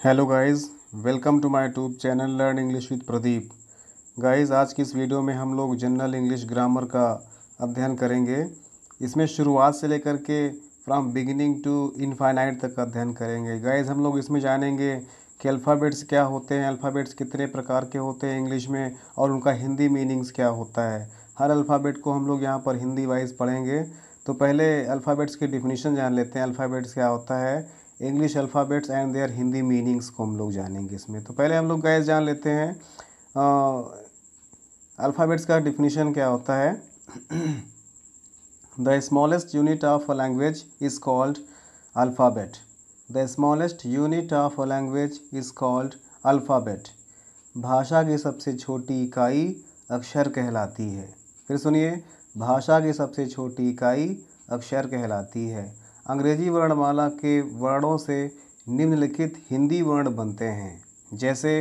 Hello guys, welcome to my YouTube channel learn English with Pradeep. Guys, आज की इस video में हम लोग जनरल इंग्लिश ग्रामर का अध्ययन करेंगे। इसमें शुरुआत से लेकर के फ्रॉम बिगिनिंग टू इनफाइनाइट तक का अध्ययन करेंगे। गाइस, हम लोग इसमें जानेंगे कि अल्फ़ाबेट्स क्या होते हैं, अल्फ़ाबेट्स कितने प्रकार के होते हैं इंग्लिश में, और उनका हिंदी मीनिंग्स क्या होता है। हर अल्फ़ाबेट को हम लोग यहाँ पर हिंदी वाइज पढ़ेंगे। तो पहले अल्फ़ाबेट्स की डिफिनीशन जान लेते हैं। अल्फ़ाबेट्स क्या होता है, English alphabets and their Hindi meanings को हम लोग जानेंगे इसमें। तो पहले हम लोग गाइस जान लेते हैं अल्फ़ाबेट्स का डिफिनीशन क्या होता है। The smallest unit of a language is called alphabet. The smallest unit of a language is called alphabet. भाषा की सबसे छोटी इकाई अक्षर कहलाती है। फिर सुनिए, भाषा की सबसे छोटी इकाई अक्षर कहलाती है। अंग्रेजी वर्णमाला के वर्णों से निम्नलिखित हिंदी वर्ण बनते हैं, जैसे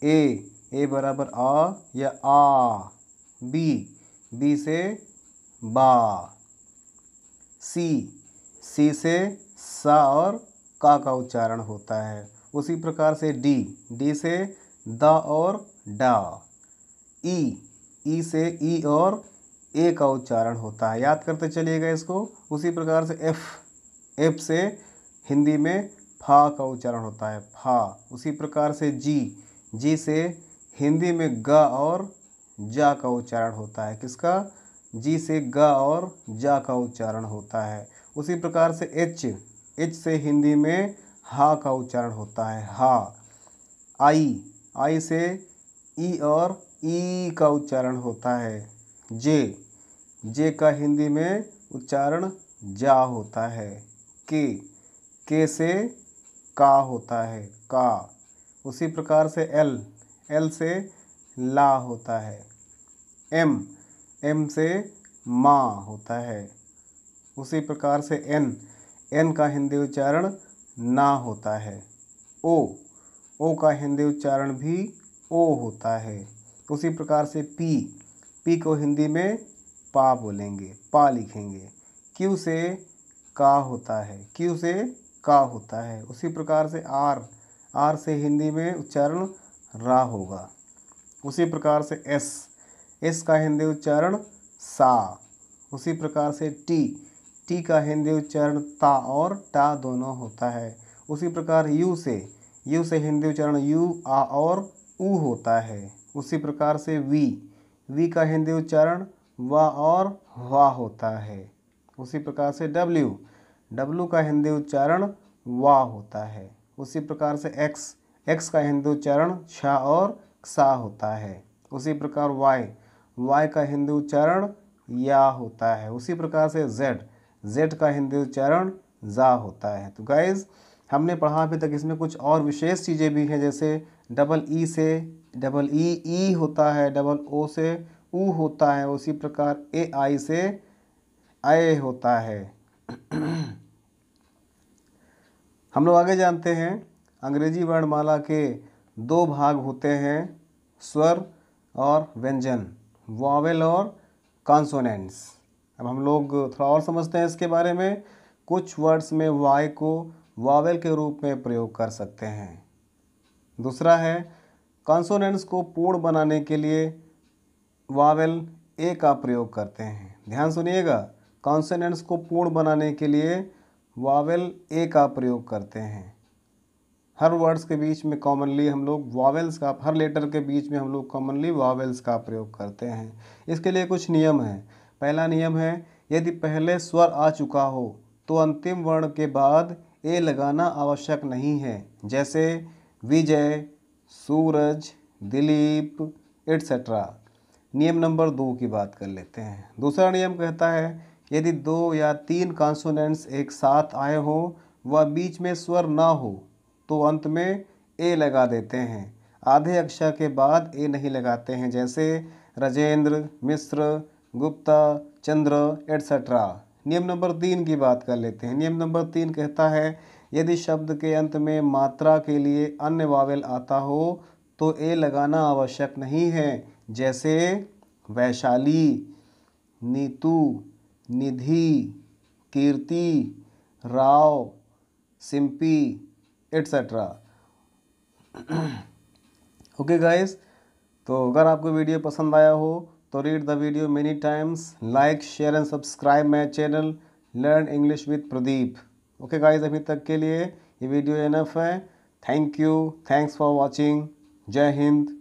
ए बराबर आ या आ, बी से बा, सी से सा और का उच्चारण होता है। उसी प्रकार से डी से द और डा, ई से ई और ए का उच्चारण होता है। याद करते चलिएगा इसको। उसी प्रकार से एफ से हिंदी में फा का उच्चारण होता है, फा। उसी प्रकार से जी से हिंदी में ग और जा का उच्चारण होता है। किसका? जी से ग और जा का उच्चारण होता है। उसी प्रकार से एच से हिंदी में हा का उच्चारण होता है, हा। आई से ई और ई का उच्चारण होता है। जे का हिंदी में उच्चारण जा होता है। के से का होता है, का। उसी प्रकार से एल से ला होता है। एम से माँ होता है। उसी प्रकार से एन का हिंदी उच्चारण ना होता है। ओ का हिंदी उच्चारण भी ओ होता है। उसी प्रकार से पी को हिंदी में पा बोलेंगे, पा लिखेंगे। क्यू से का होता है। उसी प्रकार से आर से हिंदी में उच्चारण रा होगा। उसी प्रकार से एस का हिंदी उच्चारण सा। उसी प्रकार से टी का हिंदी उच्चारण ता और टा दोनों होता है। उसी प्रकार यू से हिंदी उच्चारण यू आ और ऊ होता है। उसी प्रकार से वी का हिंदी उच्चारण वा और वा होता है। उसी प्रकार से डब्लू का हिंदी उच्चारण वा होता है। उसी प्रकार से एक्स का हिंदी उच्चारण छा और सा होता है। उसी प्रकार वाई का हिंदी उच्चारण या होता है। उसी प्रकार से जेड का हिंदी उच्चारण जा होता है। तो गाइज, हमने पढ़ा अभी तक। इसमें कुछ और विशेष चीज़ें भी हैं, जैसे डबल ई से डबल ई होता है, डबल ओ से ऊ होता है। उसी प्रकार ए आई से आए होता है। हम लोग आगे जानते हैं, अंग्रेजी वर्णमाला के दो भाग होते हैं, स्वर और व्यंजन, वॉवेल और कॉन्सोनेंट्स। अब हम लोग थोड़ा और समझते हैं इसके बारे में। कुछ वर्ड्स में वाई को वॉवेल के रूप में प्रयोग कर सकते हैं। दूसरा है, कॉन्सोनेंट्स को पूर्ण बनाने के लिए वॉवेल ए का प्रयोग करते हैं। ध्यान सुनिएगा, कॉन्सोनेंट्स को पूर्ण बनाने के लिए वॉवेल ए का प्रयोग करते हैं। हर वर्ड्स के बीच में कॉमनली हम लोग वॉवेल्स का, हर लेटर के बीच में हम लोग कॉमनली वॉवेल्स का प्रयोग करते हैं। इसके लिए कुछ नियम हैं। पहला नियम है, यदि पहले स्वर आ चुका हो तो अंतिम वर्ण के बाद ए लगाना आवश्यक नहीं है, जैसे विजय, सूरज, दिलीप एट्सेट्रा। नियम नंबर 2 की बात कर लेते हैं। दूसरा नियम कहता है, यदि 2 या 3 कॉन्सोनेंट्स एक साथ आए हो व बीच में स्वर ना हो तो अंत में ए लगा देते हैं। आधे अक्षर के बाद ए नहीं लगाते हैं, जैसे राजेंद्र, मिश्र, गुप्ता, चंद्र एट्सेट्रा। नियम नंबर 3 की बात कर लेते हैं। नियम नंबर 3 कहता है, यदि शब्द के अंत में मात्रा के लिए अन्य वावेल आता हो तो ए लगाना आवश्यक नहीं है, जैसे Vaishali, Neetu, Nidhi, Kirti, Rao, Simpy etcetera. Okay guys, तो अगर आपको वीडियो पसंद आया हो तो read the video many times, like share and subscribe my channel learn English with Pradeep. Okay guys, अभी तक के लिए ये वीडियो इनफ है। Thank you, thanks for watching. जय हिंद।